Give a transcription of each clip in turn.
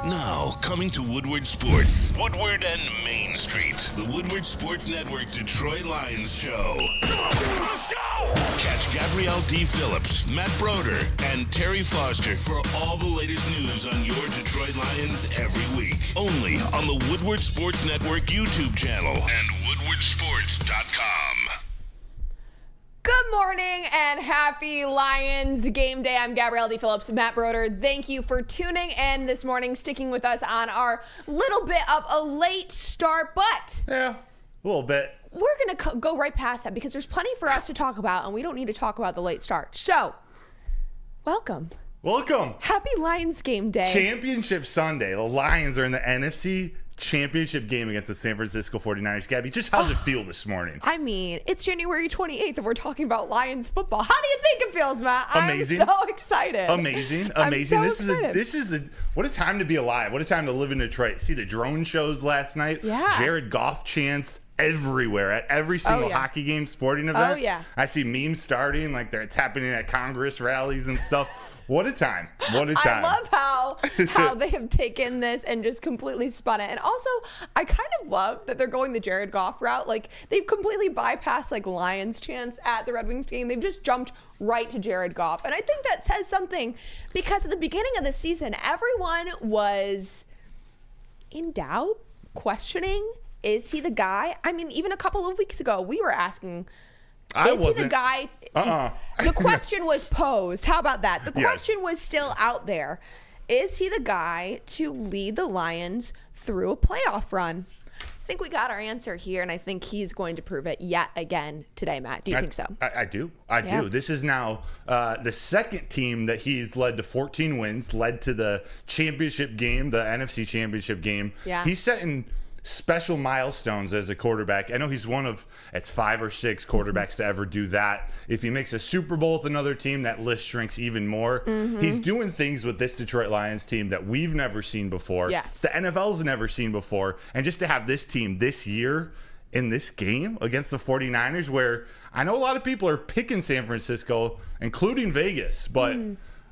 Now, coming to Woodward Sports. Woodward and Main Street. The Woodward Sports Network Detroit Lions Show. Let's go! Catch Gabrielle Dee Phillips, Matt Broder, and Terry Foster for all the latest news on your Detroit Lions every week. Only on the Woodward Sports Network YouTube channel and woodwardsports.com. Good morning and happy Lions game day. I'm Gabrielle Dee Phillips, Matt Broder. Thank you for tuning in this morning, sticking with us on our little bit of a late start, but yeah, a little bit. We're going to go right past that because there's plenty for us to talk about, and we don't need to talk about the late start. So, welcome. Welcome. Happy Lions game day. Championship Sunday. The Lions are in the NFC Championship game against the San Francisco 49ers. Gabby, just how's it feel this morning? I mean, it's January 28th and we're talking about Lions football. How do you think it feels, Matt? Amazing. I'm so excited. Amazing. I'm so this excited. is what a time to be alive. What a time to live in Detroit. See the drone shows last night? Yeah. Jared Goff chants everywhere at every single hockey game, sporting event. Oh, yeah. I see memes starting like it's happening at Congress rallies and stuff. What a time. What a time. I love how they have taken this and just completely spun it. And also, I kind of love that they're going the Jared Goff route. Like, they've completely bypassed, like, Lions chants at the Red Wings game. They've just jumped right to Jared Goff. And I think that says something because at the beginning of the season, everyone was in doubt, questioning, is he the guy? I mean, even a couple of weeks ago, we were asking, is he the guy? The question was posed. How about that? The question was still out there. Is he the guy to lead the Lions through a playoff run? I think we got our answer here, and I think he's going to prove it yet again today, Matt. Do you think so? I do. I do. This is now the second team that he's led to 14 wins, led to the championship game, the NFC championship game. Yeah. He's setting special milestones as a quarterback. I know he's one of 5 or 6 quarterbacks to ever do that. If he makes a Super Bowl with another team, that list shrinks even more. He's doing things with this Detroit Lions team that we've never seen before. Yes. The NFL's never seen before. And just to have this team this year in this game against the 49ers, where I know a lot of people are picking San Francisco, including Vegas, but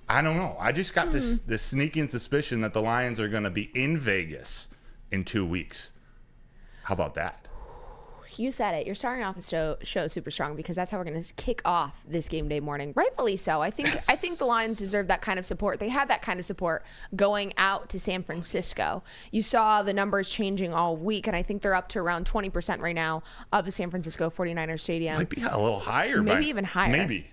I don't know. I just got this sneaking suspicion that the Lions are going to be in Vegas in 2 weeks. How about that? You said it. You're starting off the show super strong because that's how we're going to kick off this game day morning. Rightfully so. I think the Lions deserve that kind of support. They have that kind of support going out to San Francisco. You saw the numbers changing all week, and I think they're up to around 20% right now of the San Francisco 49ers stadium. Might be a little higher. Maybe even higher. Maybe.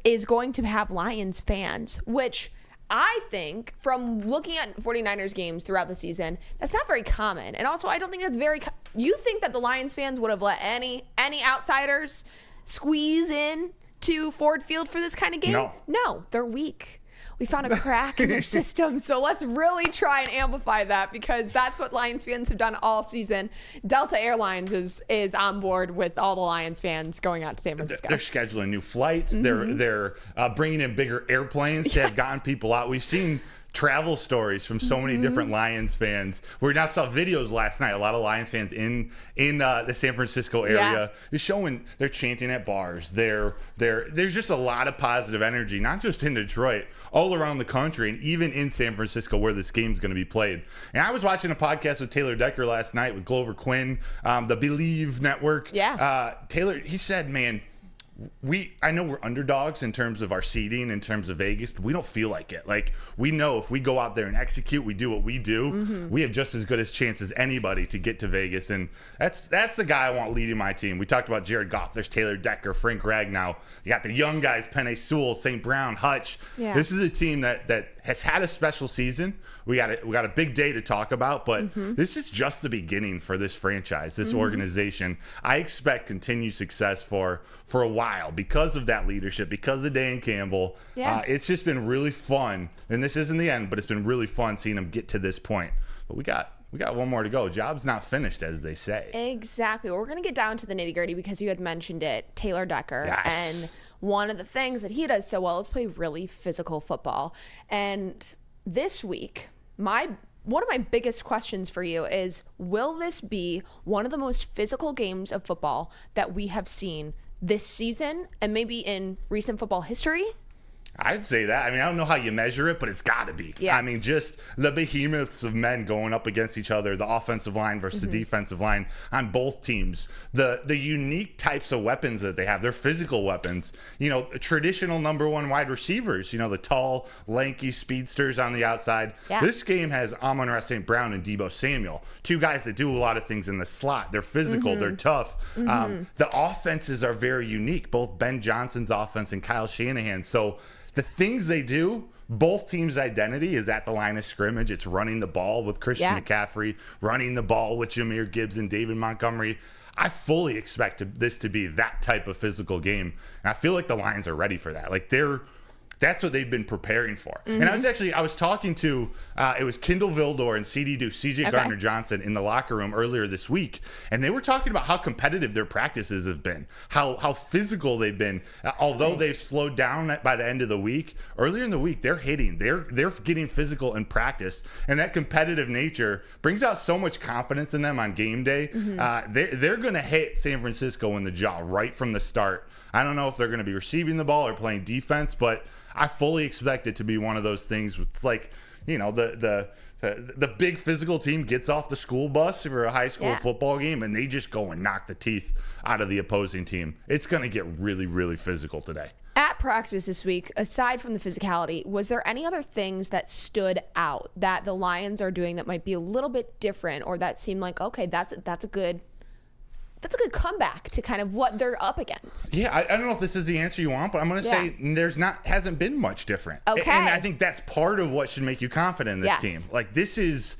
Is going to have Lions fans, which I think from looking at 49ers games throughout the season, that's not very common. And also, I don't think that's very you think that the Lions fans would have let any outsiders squeeze in to Ford Field for this kind of game? No, they're weak. We found a crack in their system, so let's really try and amplify that because that's what Lions fans have done all season. Delta Airlines is on board with all the Lions fans going out to San Francisco. They're scheduling new flights. They're bringing in bigger airplanes to have gotten people out. We've seen travel stories from so many different Lions fans. We now saw videos last night. A lot of Lions fans in the San Francisco area is showing they're chanting at bars. There's just a lot of positive energy, not just in Detroit, all around the country, and even in San Francisco where this game's going to be played. And I was watching a podcast with Taylor Decker last night with Glover Quinn, the Believe Network. Taylor, he said, man, I know we're underdogs in terms of our seeding, in terms of Vegas, but we don't feel like it. Like, we know if we go out there and execute, we do what we do, we have just as good a chance as anybody to get to Vegas. And that's the guy I want leading my team. We talked about Jared Goff. There's Taylor Decker, Frank Ragnow. You got the young guys, Penei Sewell, St. Brown, Hutch. Yeah. This is a team that has had a special season. We got a big day to talk about, but this is just the beginning for this franchise, this organization. I expect continued success for a while because of that leadership, because of Dan Campbell. It's just been really fun, and this isn't the end, but it's been really fun seeing them get to this point. But we got one more to go. Job's not finished, as they say. Exactly. Well, we're going to get down to the nitty-gritty because you had mentioned it, Taylor Decker. Yes. And one of the things that he does so well is play really physical football. And this week, one of my biggest questions for you is, will this be one of the most physical games of football that we have seen this season and maybe in recent football history? I'd say that. I mean, I don't know how you measure it, but it's got to be. Yeah. I mean, just the behemoths of men going up against each other, the offensive line versus the defensive line on both teams, the unique types of weapons that they have, they're physical weapons. You know, traditional number one wide receivers, you know, the tall, lanky speedsters on the outside. Yeah. This game has Amon-Ra St. Brown and Deebo Samuel, two guys that do a lot of things in the slot. They're physical, they're tough. The offenses are very unique, both Ben Johnson's offense and Kyle Shanahan's. So the things they do, both teams' identity is at the line of scrimmage. It's running the ball with Christian McCaffrey, running the ball with Jahmyr Gibbs and David Montgomery. I fully expect this to be that type of physical game. And I feel like the Lions are ready for that. Like that's what they've been preparing for. And I was talking to, it was Kendall Vildor and CJ Gardner-Johnson in the locker room earlier this week. And they were talking about how competitive their practices have been, how physical they've been. Although they've slowed down by the end of the week, earlier in the week, they're hitting, they're getting physical in practice. And that competitive nature brings out so much confidence in them on game day. They're going to hit San Francisco in the jaw right from the start. I don't know if they're going to be receiving the ball or playing defense, but I fully expect it to be one of those things. It's like, you know, the big physical team gets off the school bus for a high school football game, and they just go and knock the teeth out of the opposing team. It's going to get really, really physical today. At practice this week, aside from the physicality, was there any other things that stood out that the Lions are doing that might be a little bit different, or that seemed like, okay, that's a good comeback to kind of what they're up against? Yeah, I don't know if this is the answer you want, but I'm going to say hasn't been much different. Okay. And I think that's part of what should make you confident in this team. Like, this is,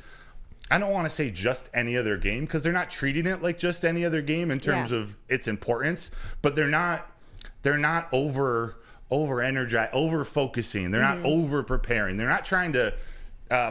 I don't want to say just any other game, because they're not treating it like just any other game in terms of its importance, but they're not over energized, over focusing. They're not over preparing. They're not trying to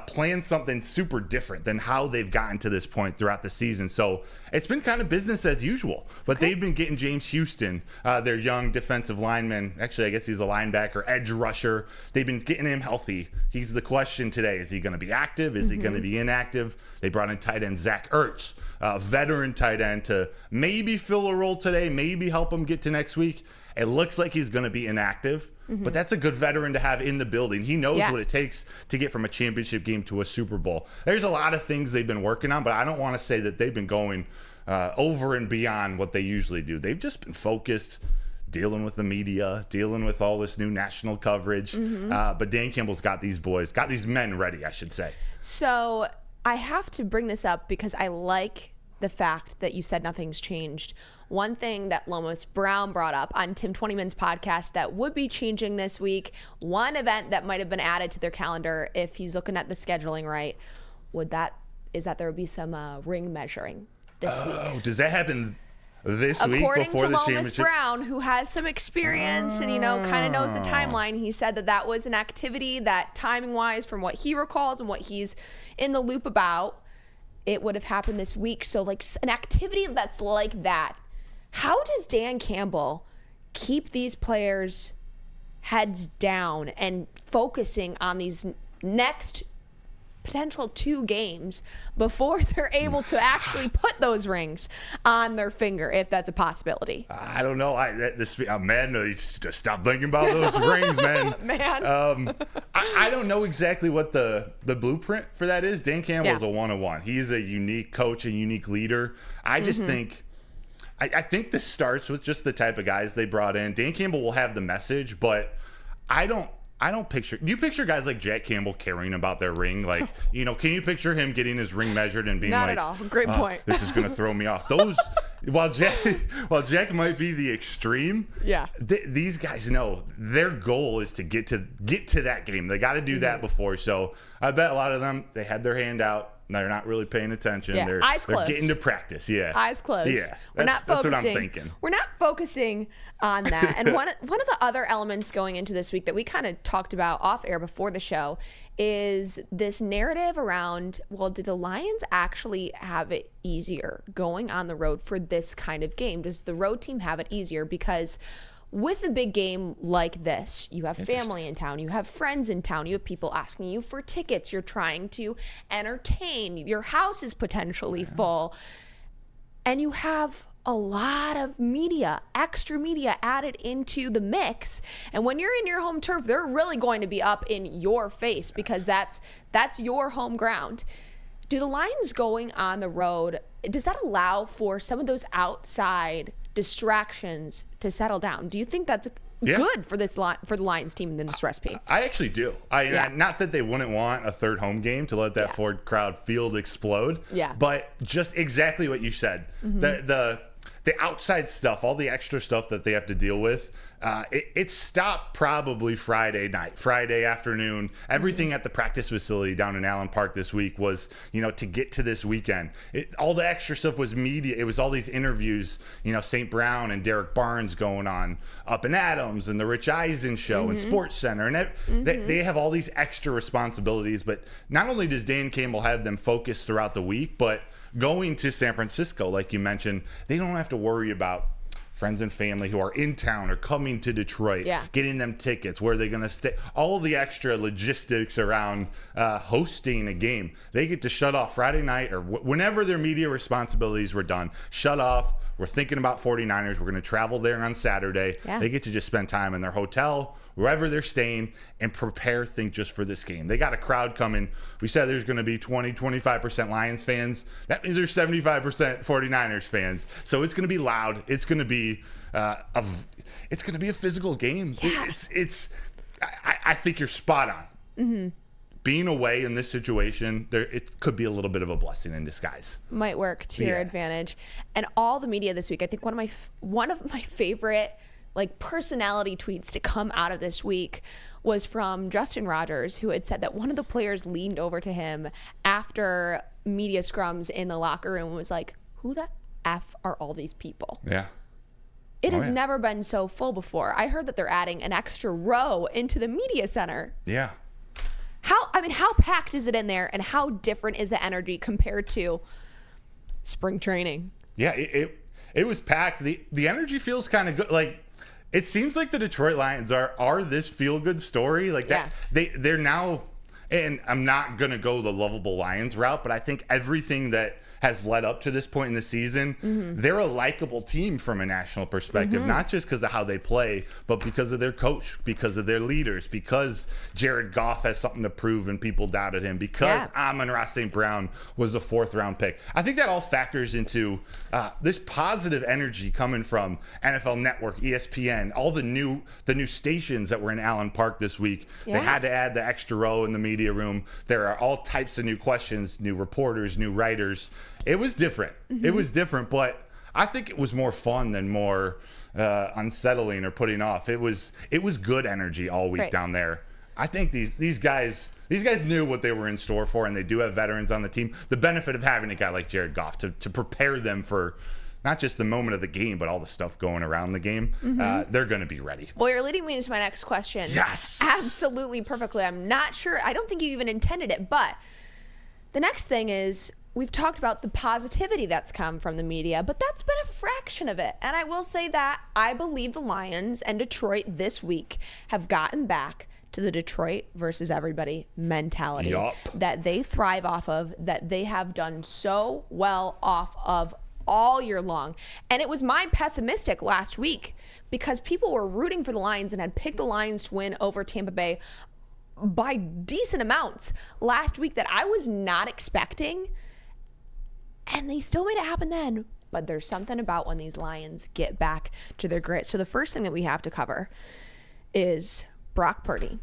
plan something super different than how they've gotten to this point throughout the season. So it's been kind of business as usual, but they've been getting James Houston, their young defensive lineman. Actually, I guess he's a linebacker, edge rusher. They've been getting him healthy. He's the question today. Is he going to be active? Is he going to be inactive? They brought in tight end Zach Ertz, a veteran tight end, to maybe fill a role today, maybe help him get to next week. It looks like he's going to be inactive, but that's a good veteran to have in the building. He knows what it takes to get from a championship game to a Super Bowl. There's a lot of things they've been working on, but I don't want to say that they've been going over and beyond what they usually do. They've just been focused, dealing with the media, dealing with all this new national coverage. But Dan Campbell's got these men ready, I should say. So I have to bring this up because I like the fact that you said nothing's changed. One thing that Lomas Brown brought up on Tim Twentyman's podcast that would be changing this week, one event that might have been added to their calendar if he's looking at the scheduling right, is that there would be some ring measuring this week. Does that happen this week According before to the Lomas championship? Brown, who has some experience and, kind of knows the timeline, he said that was an activity that timing-wise, from what he recalls and what he's in the loop about, it would have happened this week. So, like, an activity that's like that, how does Dan Campbell keep these players heads down and focusing on these next potential 2 games before they're able to actually put those rings on their finger, if that's a possibility? I don't know. Man, no, you just stop thinking about those rings, man. I don't know exactly what the blueprint for that is. Dan Campbell's a one-on-one. He's a unique coach, a unique leader. I just think, I think this starts with just the type of guys they brought in. Dan Campbell will have the message, but I don't picture. Do you picture guys like Jack Campbell caring about their ring? Like, can you picture him getting his ring measured and being Not like, at all. Great point. This is going to throw me off. Those, while Jack might be the extreme, these guys know their goal is to get to that game. They got to do that before. So I bet a lot of them, they had their hand out. They're not really paying attention. They're getting to practice. Eyes closed. Yeah. That's what I'm thinking. We're not focusing on that. And one of the other elements going into this week that we kind of talked about off air before the show is this narrative around, well, do the Lions actually have it easier going on the road for this kind of game? Does the road team have it easier? Because with a big game like this, you have family in town, you have friends in town, you have people asking you for tickets, you're trying to entertain, your house is potentially full, and you have a lot of media, extra media added into the mix. And when you're in your home turf, they're really going to be up in your face because that's your home ground. Do the Lions going on the road, does that allow for some of those outside distractions to settle down? Do you think that's good for for the Lions team in this recipe? I actually do. Not that they wouldn't want a third home game to let that Ford Crowd Field explode. Yeah. But just exactly what you said. The outside stuff, all the extra stuff that they have to deal with, it stopped probably Friday night, Friday afternoon. Everything at the practice facility down in Allen Park this week was, to get to this weekend. All the extra stuff was media. It was all these interviews, St. Brown and Derek Barnes going on Up and Adams and the Rich Eisen show and Sports Center. And they have all these extra responsibilities. But not only does Dan Campbell have them focused throughout the week, but going to San Francisco, like you mentioned, they don't have to worry about friends and family who are in town or coming to Detroit, getting them tickets, where they're going to stay, all the extra logistics around hosting a game. They get to shut off Friday night or whenever their media responsibilities were done, shut off. We're thinking about 49ers. We're going to travel there on Saturday. Yeah. They get to just spend time in their hotel, wherever they're staying, and prepare things just for this game. They got a crowd coming. We said there's going to be 25% Lions fans. That means there's 75% 49ers fans. So it's going to be loud. It's going to be a physical game. Yeah. I think you're spot on. Mm-hmm. Being away in this situation, it could be a little bit of a blessing in disguise. Might work to your advantage. And all the media this week, I think one of my favorite personality tweets to come out of this week was from Justin Rogers, who had said that one of the players leaned over to him after media scrums in the locker room and was like, "Who the F are all these people?" Yeah. It has never been so full before. I heard that they're adding an extra row into the media center. Yeah. How packed is it in there, and how different is the energy compared to spring training? Yeah, it was packed. The energy feels kind of good. It seems like the Detroit Lions are this feel-good story. They're now, and I'm not going to go the lovable Lions route, but I think everything that has led up to this point in the season, they're a likable team from a national perspective, not just because of how they play, but because of their coach, because of their leaders, because Jared Goff has something to prove and people doubted him, because Amon-Ra St. Brown was a 4th-round pick. I think that all factors into this positive energy coming from NFL Network, ESPN, all the new stations that were in Allen Park this week. They had to add the extra row in the media room. There are all types of new questions, new reporters, new writers. It was different. It was different, but I think it was more fun than more unsettling or putting off. It was good energy all week down there. I think these guys knew what they were in store for, and they do have veterans on the team. The benefit of having a guy like Jared Goff to prepare them for not just the moment of the game, but all the stuff going around the game, they're going to be ready. Well, you're leading me into my next question. Yes. Absolutely perfectly. I'm not sure. I don't think you even intended it, but the next thing is, we've talked about the positivity that's come from the media, but that's been a fraction of it. And I will say that I believe the Lions and Detroit this week have gotten back to the Detroit versus everybody mentality that they thrive off of, that they have done so well off of all year long. And it was my pessimistic last week because people were rooting for the Lions and had picked the Lions to win over Tampa Bay by decent amounts last week that I was not expecting. And they still made it happen then. But there's something about when these Lions get back to their grit. So the first thing that we have to cover is Brock Purdy.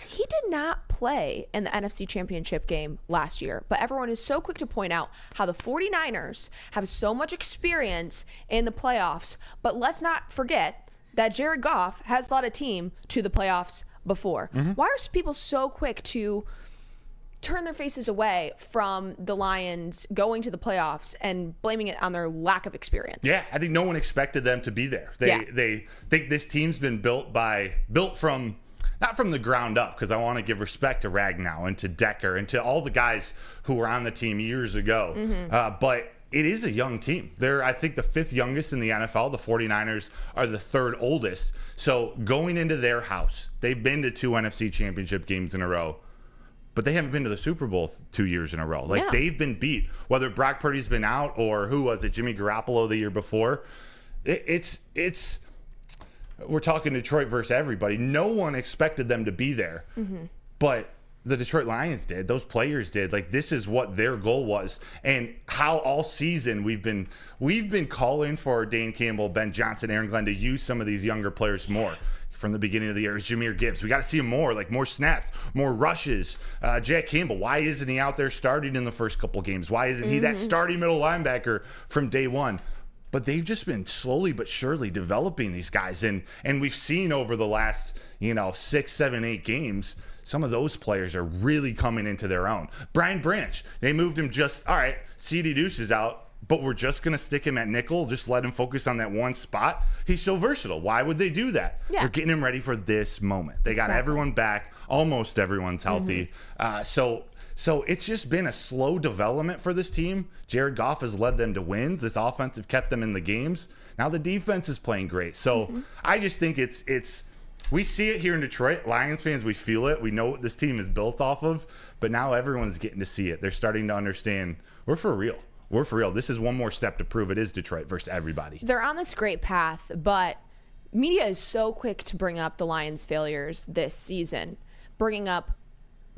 He did not play in the NFC Championship game last year, but everyone is so quick to point out how the 49ers have so much experience in the playoffs. But let's not forget that Jared Goff has led a team to the playoffs before. Why are people so quick to turn their faces away from the Lions going to the playoffs and blaming it on their lack of experience? Yeah, I think no one expected them to be there. They think this team's been built from not from the ground up, because I want to give respect to Ragnow and to Decker and to all the guys who were on the team years ago. But it is a young team. They're, I think, the 5th youngest in the NFL. The 49ers are the 3rd oldest. So going into their house, they've been to 2 NFC Championship games in a row. but they haven't been to the Super Bowl 2 years in a row. Like, Yeah. they've been beat, whether Brock Purdy's been out or who was it, Jimmy Garoppolo the year before. It's we're talking Detroit versus everybody. No one expected them to be there, but the Detroit Lions did. Those players did. Like, this is what their goal was, and how all season we've been calling for Dane Campbell, Ben Johnson, Aaron Glenn to use some of these younger players more. From the beginning of the year, Jahmyr Gibbs. We got to see him more, like more snaps, more rushes. Jack Campbell, why isn't he out there starting in the first couple games? Why isn't he that starting middle linebacker from day one? But they've just been slowly but surely developing these guys. And we've seen over the last, 6, 7, 8 games, some of those players are really coming into their own. Brian Branch, they moved him all right, C.D. Deuce is out, but we're just going to stick him at nickel, just let him focus on that one spot. He's so versatile. Why would they do that? Yeah. They're getting him ready for this moment. They got everyone back. Almost everyone's healthy. So it's just been a slow development for this team. Jared Goff has led them to wins. This offense have kept them in the games. Now the defense is playing great. So I just think it's we see it here in Detroit. Lions fans, we feel it. We know what this team is built off of. But now everyone's getting to see it. They're starting to understand we're for real. We're for real. This is one more step to prove it is Detroit versus everybody. They're on this great path, but media is so quick to bring up the Lions' failures this season, bringing up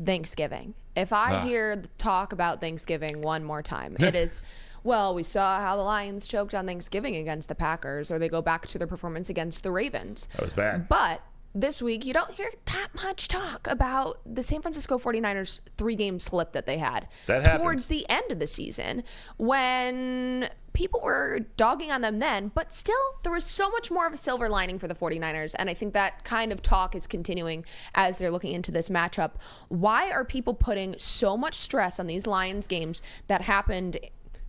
Thanksgiving. If I hear the talk about Thanksgiving one more time, it is, well, we saw how the Lions choked on Thanksgiving against the Packers, or they go back to their performance against the Ravens. That was bad. But this week, you don't hear that much talk about the San Francisco 49ers 3-game slip that they had That happened towards the end of the season when people were dogging on them then, but still there was so much more of a silver lining for the 49ers, and I think that kind of talk is continuing as they're looking into this matchup. Why are people putting so much stress on these Lions games that happened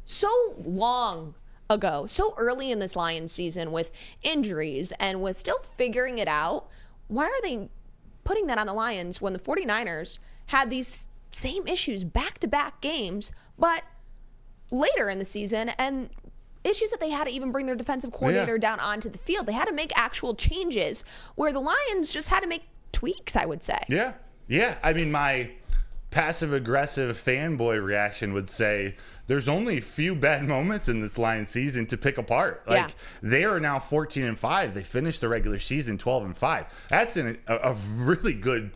so long ago, so early in this Lions season with injuries and with still figuring it out? Why are they putting that on the Lions when the 49ers had these same issues back-to-back games, but later in the season, and issues that they had to even bring their defensive coordinator down onto the field? They had to make actual changes where the Lions just had to make tweaks, I would say. Yeah. I mean, my passive-aggressive fanboy reaction would say there's only a few bad moments in this Lions season to pick apart. Like, they are now 14-5. They finished the regular season 12-5. That's a really good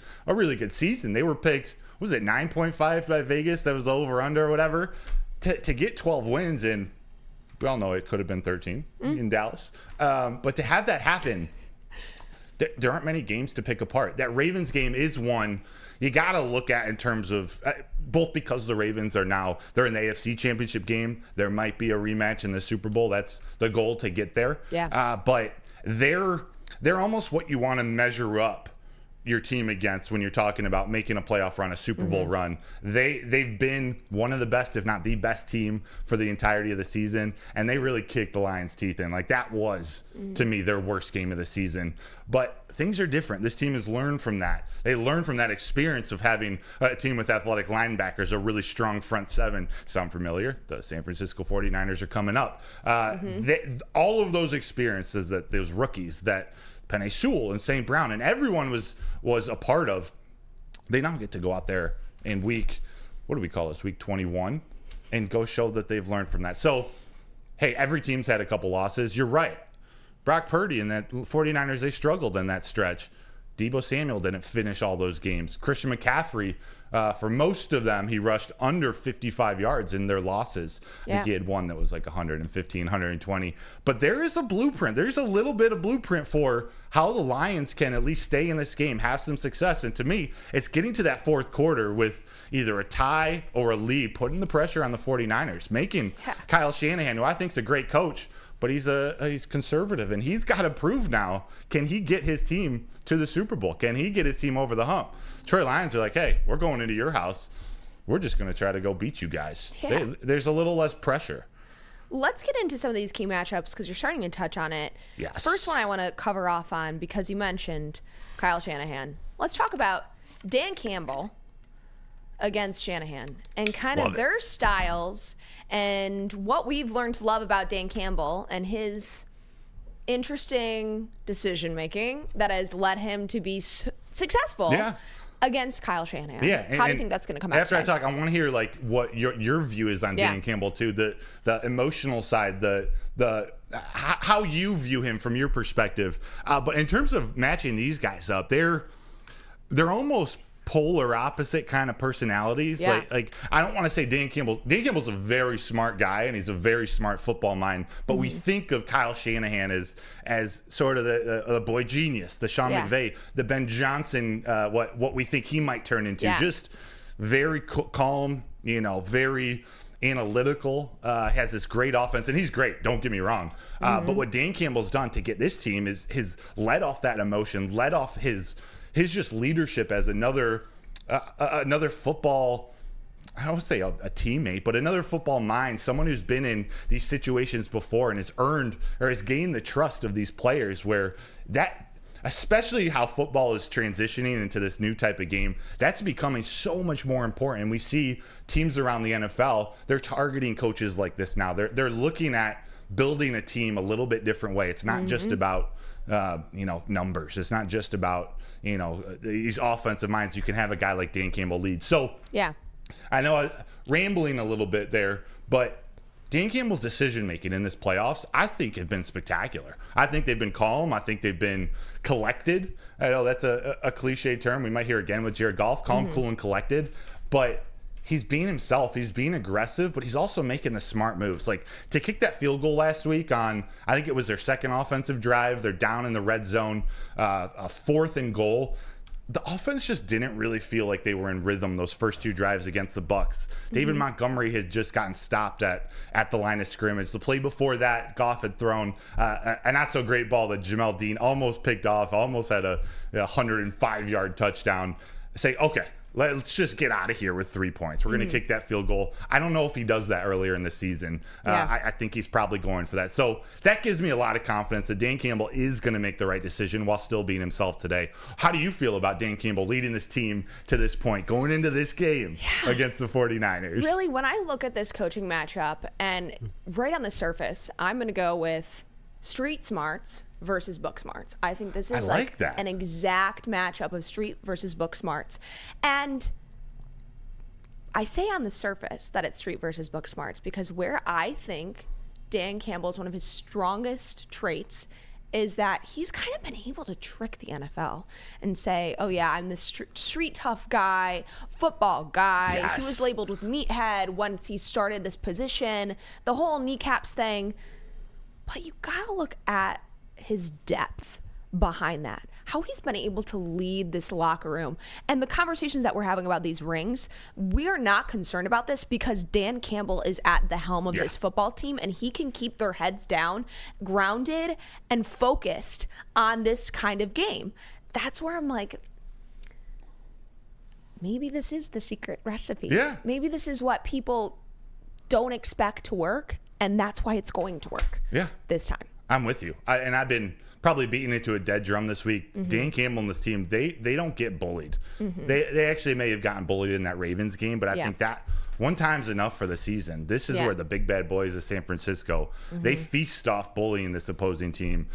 season. They were picked, was it 9.5 by Vegas? That was the over-under or whatever. To get 12 wins, and we all know it could have been 13 in Dallas. But to have that happen, there aren't many games to pick apart. That Ravens game is one you got to look at in terms of both because the Ravens they're in the AFC Championship game. There might be a rematch in the Super Bowl. That's the goal to get there. Yeah. But they're almost what you want to measure up your team against when you're talking about making a playoff run, a Super Bowl run. They've been one of the best, if not the best team for the entirety of the season, and they really kicked the Lions' teeth in. Like, that was, to me, their worst game of the season. But things are different. This team has learned from that. They learned from that experience of having a team with athletic linebackers, a really strong front seven. Sound familiar? The San Francisco 49ers are coming up. All of those experiences, that those rookies, that Penei Sewell and St. Brown and everyone was a part of, they now get to go out there in week 21, and go show that they've learned from that. So, hey, every team's had a couple losses. You're right. Brock Purdy and that 49ers, they struggled in that stretch. Deebo Samuel didn't finish all those games. Christian McCaffrey, for most of them, he rushed under 55 yards in their losses. I think he had one that was like 115, 120. But there is a blueprint. There's a little bit of blueprint for how the Lions can at least stay in this game, have some success. And to me, it's getting to that fourth quarter with either a tie or a lead, putting the pressure on the 49ers, making Kyle Shanahan, who I think is a great coach, but he's conservative, and he's got to prove now, can he get his team to the Super Bowl? Can he get his team over the hump? Detroit Lions are like, hey, we're going into your house. We're just going to try to go beat you guys. Yeah. There's a little less pressure. Let's get into some of these key matchups because you're starting to touch on it. Yes. First one I want to cover off on, because you mentioned Kyle Shanahan. Let's talk about Dan Campbell against Shanahan and kind of their styles and what we've learned to love about Dan Campbell and his interesting decision making that has led him to be successful. Yeah. against Kyle Shanahan. Yeah. How do you think that's going to come out? After I talk, I want to hear like what your view is on Dan Campbell too, the emotional side, the how you view him from your perspective. But in terms of matching these guys up, they're almost polar opposite kind of personalities. Yeah. Like I don't want to say Dan Campbell's a very smart guy and he's a very smart football mind, but we think of Kyle Shanahan as sort of the boy genius, the Sean McVay, the Ben Johnson, what we think he might turn into. Just very calm, very analytical, has this great offense, and he's great, don't get me wrong. But what Dan Campbell's done to get this team is his let off that emotion, let off his just leadership as another football, I don't say a teammate, but another football mind, someone who's been in these situations before and has earned or has gained the trust of these players, where that, especially how football is transitioning into this new type of game, that's becoming so much more important. And we see teams around the NFL, they're targeting coaches like this now. They're looking at building a team a little bit different way. It's not just about numbers. It's not just about these offensive minds. You can have a guy like Dan Campbell lead. So I know I'm rambling a little bit there, but Dan Campbell's decision making in this playoffs, I think, have been spectacular. I think they've been calm. I think they've been collected. I know that's a cliche term we might hear again with Jared Goff, calm, cool, and collected. But he's being himself. He's being aggressive, but he's also making the smart moves. Like to kick that field goal last week on, I think it was their second offensive drive. They're down in the red zone, a 4th and goal. The offense just didn't really feel like they were in rhythm those first 2 drives against the Bucs. David Montgomery had just gotten stopped at the line of scrimmage. The play before that, Goff had thrown a not-so-great ball that Jamel Dean almost picked off, almost had a 105-yard touchdown. Say, okay, let's just get out of here with 3 points. We're going to kick that field goal. I don't know if he does that earlier in the season. I think he's probably going for that. So that gives me a lot of confidence that Dan Campbell is going to make the right decision while still being himself today. How do you feel about Dan Campbell leading this team to this point, going into this game against the 49ers? Really, when I look at this coaching matchup, and right on the surface, I'm going to go with street smarts versus book smarts. I think this is like an exact matchup of street versus book smarts. And I say on the surface that it's street versus book smarts because where I think Dan Campbell is one of his strongest traits is that he's kind of been able to trick the NFL and say, oh yeah, I'm this street tough guy, football guy. Yes. He was labeled with meathead once he started this position, the whole kneecaps thing. But you gotta look at his depth behind that, how he's been able to lead this locker room. And the conversations that we're having about these rings, we're not concerned about this because Dan Campbell is at the helm of this football team and he can keep their heads down, grounded, and focused on this kind of game. That's where I'm like, maybe this is the secret recipe. Yeah. Maybe this is what people don't expect to work, and that's why it's going to work this time. I'm with you. And I've been probably beating it to a dead drum this week. Dan Campbell and this team, they don't get bullied. They actually may have gotten bullied in that Ravens game, but I think that one time's enough for the season. This is where the big bad boys of San Francisco, they feast off bullying this opposing team.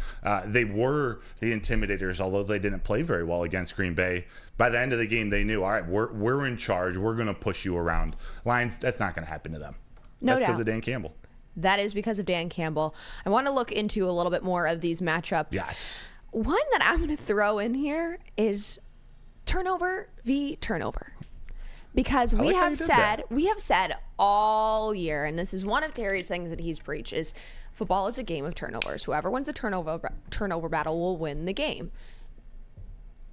They were the intimidators, although they didn't play very well against Green Bay. By the end of the game, they knew, all right, we're in charge. We're going to push you around. Lions, that's not going to happen to them. That's because of Dan Campbell. That is because of Dan Campbell. I want to look into a little bit more of these matchups. Yes. One that I'm going to throw in here is turnover v. turnover. Because we have said all year, and this is one of Terry's things that he's preached, is football is a game of turnovers. Whoever wins a turnover battle will win the game.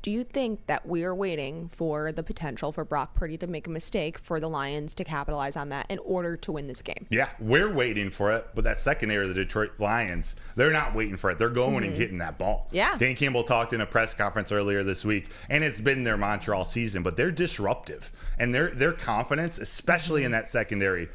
Do you think that we are waiting for the potential for Brock Purdy to make a mistake for the Lions to capitalize on that in order to win this game? Yeah, we're waiting for it, but that secondary of the Detroit Lions, they're not waiting for it. They're going and getting that ball. Yeah. Dan Campbell talked in a press conference earlier this week, and it's been their mantra all season, but they're disruptive. And their confidence, especially in that secondary,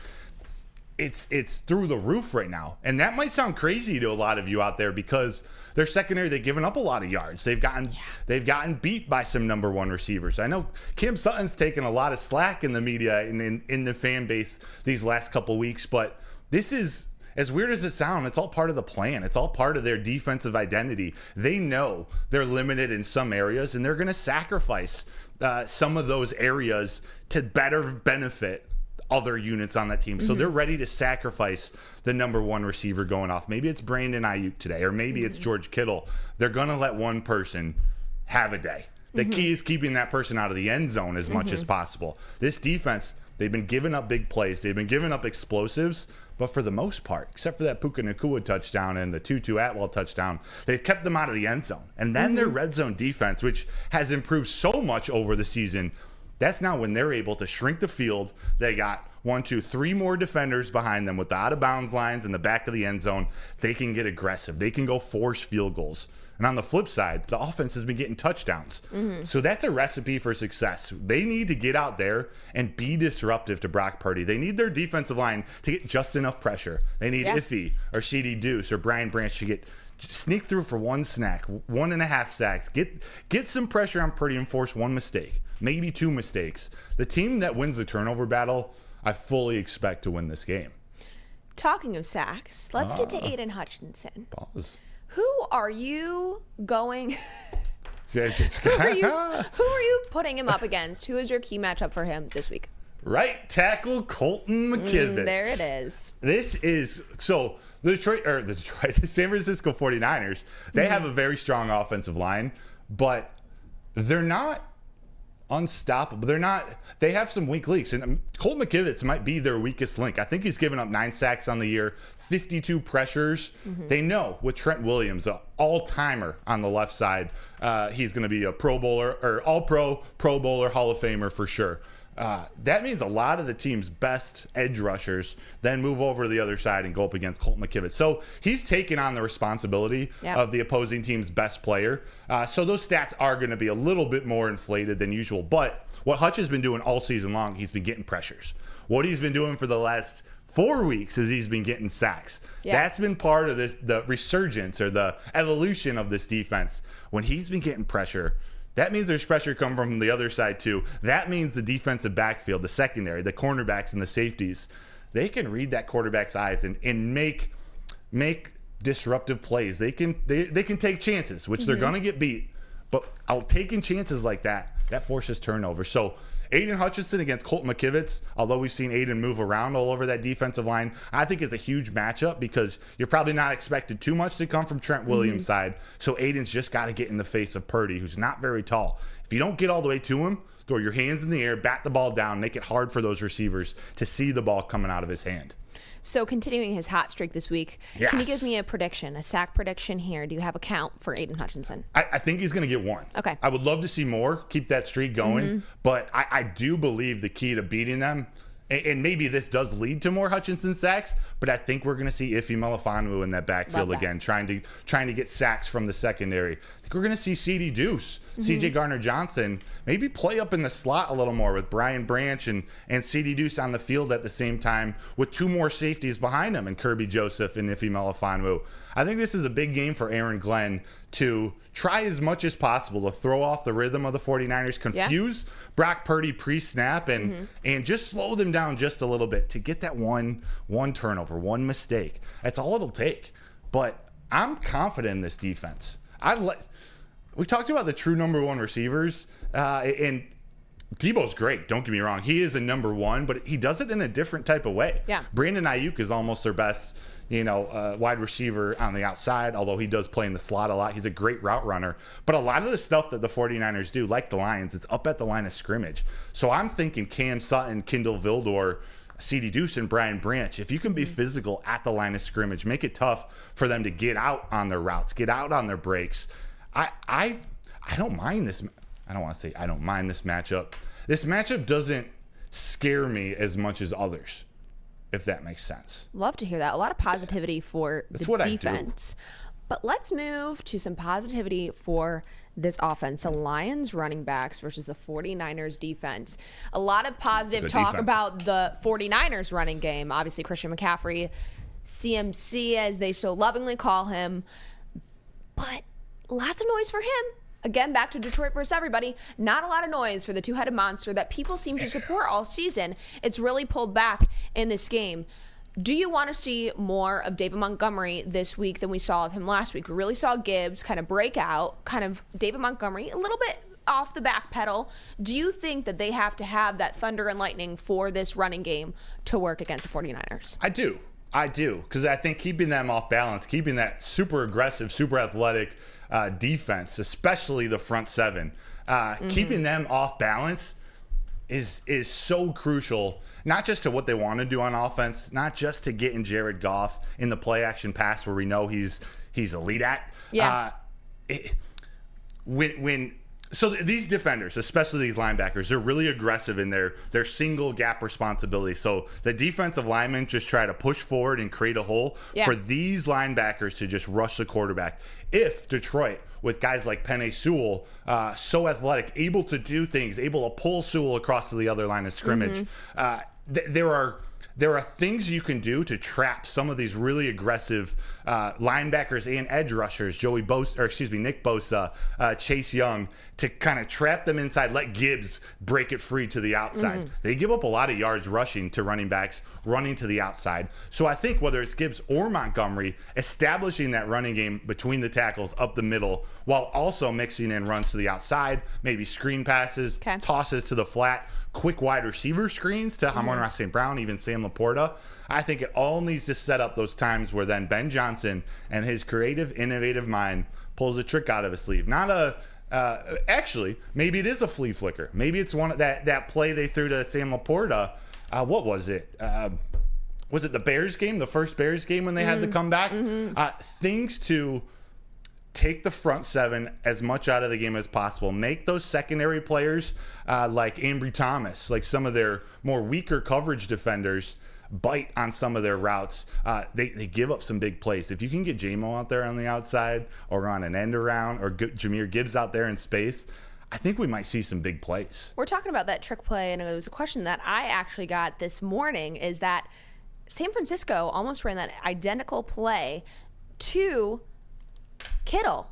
it's through the roof right now. And that might sound crazy to a lot of you out there because their secondary, they've given up a lot of yards. They've gotten beat by some number one receivers. I know Kim Sutton's taken a lot of slack in the media and in the fan base these last couple weeks, but this is as weird as it sounds, it's all part of the plan. It's all part of their defensive identity. They know they're limited in some areas, and they're going to sacrifice some of those areas to better benefit other units on that team. So they're ready to sacrifice the number one receiver going off. Maybe it's Brandon Ayuk today, or maybe it's George Kittle. They're going to let one person have a day. The key is keeping that person out of the end zone as much as possible. This defense, they've been giving up big plays. They've been giving up explosives. But for the most part, except for that Puka Nacua touchdown and the Tutu Atwell touchdown, they've kept them out of the end zone. And then their red zone defense, which has improved so much over the season, that's now when they're able to shrink the field. They got 1, 2, 3 more defenders behind them with the out-of-bounds lines in the back of the end zone. They can get aggressive. They can go force field goals. And on the flip side, the offense has been getting touchdowns. So that's a recipe for success. They need to get out there and be disruptive to Brock Purdy. They need their defensive line to get just enough pressure. They need Iffy or CD Deuce or Brian Branch to sneak through for 1 snack, 1.5 sacks. Get some pressure on Purdy and force 1 mistake, maybe 2 mistakes. The team that wins the turnover battle, I fully expect to win this game. Talking of sacks, let's get to Aiden Hutchinson. Pause. Who are you going? Who who are you putting him up against? Who is your key matchup for him this week? Right tackle Colton McKivitz. There it is. This is so the San Francisco 49ers, they have a very strong offensive line, but they're not unstoppable. They have some weak links, and Colton McKivitz might be their weakest link. I think he's given up 9 sacks on the year, 52 pressures. They know with Trent Williams, an all-timer on the left side, he's going to be a Pro Bowler or All-Pro, Pro Bowler, Hall of Famer for sure. That means a lot of the team's best edge rushers then move over to the other side and go up against Colton McKivitz. So he's taken on the responsibility of the opposing team's best player. So those stats are going to be a little bit more inflated than usual. But what Hutch has been doing all season long, he's been getting pressures. What he's been doing for the last 4 weeks is he's been getting sacks. That's been part of the resurgence or the evolution of this defense. When he's been getting pressure, that means there's pressure coming from the other side too. That means the defensive backfield, the secondary, the cornerbacks and the safeties, they can read that quarterback's eyes and make disruptive plays. They can take chances, which they're going to get beat. But taking chances like that forces turnover. So Aiden Hutchinson against Colton McKivitz, although we've seen Aiden move around all over that defensive line, I think is a huge matchup because you're probably not expected too much to come from Trent Williams' side. So Aiden's just got to get in the face of Purdy, who's not very tall. If you don't get all the way to him, throw your hands in the air, bat the ball down, make it hard for those receivers to see the ball coming out of his hand. So continuing his hot streak this week, can you give me a prediction, a sack prediction here? Do you have a count for Aiden Hutchinson? I think he's going to get 1. Okay. I would love to see more, keep that streak going, but I do believe the key to beating them, and maybe this does lead to more Hutchinson sacks, but I think we're going to see Iffy Melifonwu in that backfield again, trying to get sacks from the secondary. I think we're going to see CD Deuce, CJ Gardner-Johnson, maybe play up in the slot a little more with Brian Branch and CD Deuce on the field at the same time with 2 more safeties behind him and Kirby Joseph and Iffy Melifonwu. I think this is a big game for Aaron Glenn to try as much as possible to throw off the rhythm of the 49ers, confuse Brock Purdy pre-snap, and just slow them down just a little bit to get that one turnover, 1 mistake. That's all it'll take. But I'm confident in this defense. We talked about the true number 1 receivers, and Debo's great, don't get me wrong. He is a number 1, but he does it in a different type of way. Brandon Ayuk is almost their best wide receiver on the outside, although he does play in the slot a lot. He's a great route runner. But a lot of the stuff that the 49ers do, like the Lions, it's up at the line of scrimmage. So I'm thinking Cam Sutton, Kindle Vildor, CD Deuce, and Brian Branch, if you can be physical at the line of scrimmage, make it tough for them to get out on their routes, get out on their breaks. I don't mind this. I don't want to say I don't mind this matchup. This matchup doesn't scare me as much as others, if that makes sense. Love to hear that. A lot of positivity for the defense. But let's move to some positivity for this offense. The Lions running backs versus the 49ers defense. A lot of positive talk about the 49ers running game. Obviously, Christian McCaffrey, CMC, as they so lovingly call him. But lots of noise for him. Again, back to Detroit versus everybody. Not a lot of noise for the two-headed monster that people seem to support all season. It's really pulled back in this game. Do you want to see more of David Montgomery this week than we saw of him last week? We really saw Gibbs kind of break out, kind of David Montgomery a little bit off the back pedal. Do you think that they have to have that thunder and lightning for this running game to work against the 49ers? I do, because I think keeping them off balance, keeping that super aggressive, super athletic defense, especially the front seven, keeping them off balance is so crucial, not just to what they want to do on offense, not just to getting Jared Goff in the play action pass where we know he's elite at. Yeah. So these defenders, especially these linebackers, they're really aggressive in their single gap responsibility. So the defensive linemen just try to push forward and create a hole for these linebackers to just rush the quarterback. If Detroit, with guys like Penei Sewell, so athletic, able to do things, able to pull Sewell across to the other line of scrimmage, there are things you can do to trap some of these really aggressive linebackers and edge rushers, Nick Bosa, Chase Young, to kind of trap them inside, let Gibbs break it free to the outside. They give up a lot of yards rushing to running backs, running to the outside. So I think whether it's Gibbs or Montgomery, establishing that running game between the tackles up the middle while also mixing in runs to the outside, maybe screen passes, tosses to the flat, quick wide receiver screens to Amon-Ra St. Brown, even Sam Laporta. I think it all needs to set up those times where then Ben Johnson and his creative, innovative mind pulls a trick out of his sleeve. Actually, maybe it is a flea flicker. Maybe it's one of that play they threw to Sam Laporta. What was it? Was it the Bears game, the first Bears game when they had the comeback? Things to take the front seven as much out of the game as possible. Make those secondary players like Ambry Thomas, like some of their more weaker coverage defenders, bite on some of their routes. They give up some big plays. If you can get J-Mo out there on the outside or on an end around or Jahmyr Gibbs out there in space, I think we might see some big plays. We're talking about that trick play, and it was a question that I actually got this morning, is that San Francisco almost ran that identical play to Kittle.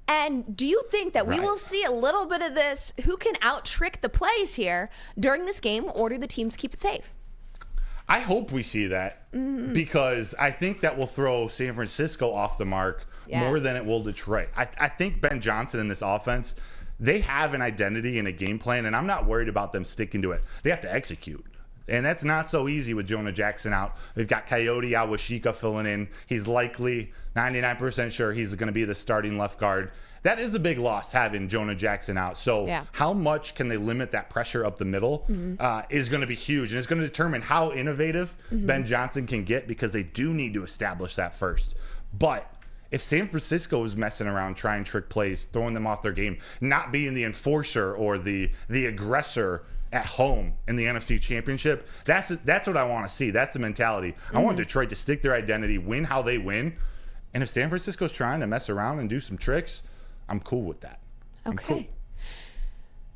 And do you think that we will see a little bit of this, who can out-trick the plays here during this game, or do the teams keep it safe? I hope we see that because I think that will throw San Francisco off the mark more than it will Detroit. I think Ben Johnson in this offense, they have an identity and a game plan, and I'm not worried about them sticking to it. They have to execute. And that's not so easy with Jonah Jackson out. We've got Coyote Awashika filling in. He's likely 99% sure he's going to be the starting left guard. That is a big loss, having Jonah Jackson out. So how much can they limit that pressure up the middle is going to be huge. And it's going to determine how innovative Ben Johnson can get, because they do need to establish that first. But if San Francisco is messing around, trying trick plays, throwing them off their game, not being the enforcer or the aggressor at home in the NFC Championship, that's what I want to see. That's the mentality. I want Detroit to stick their identity, win how they win. And if San Francisco's trying to mess around and do some tricks, I'm cool with that. Okay.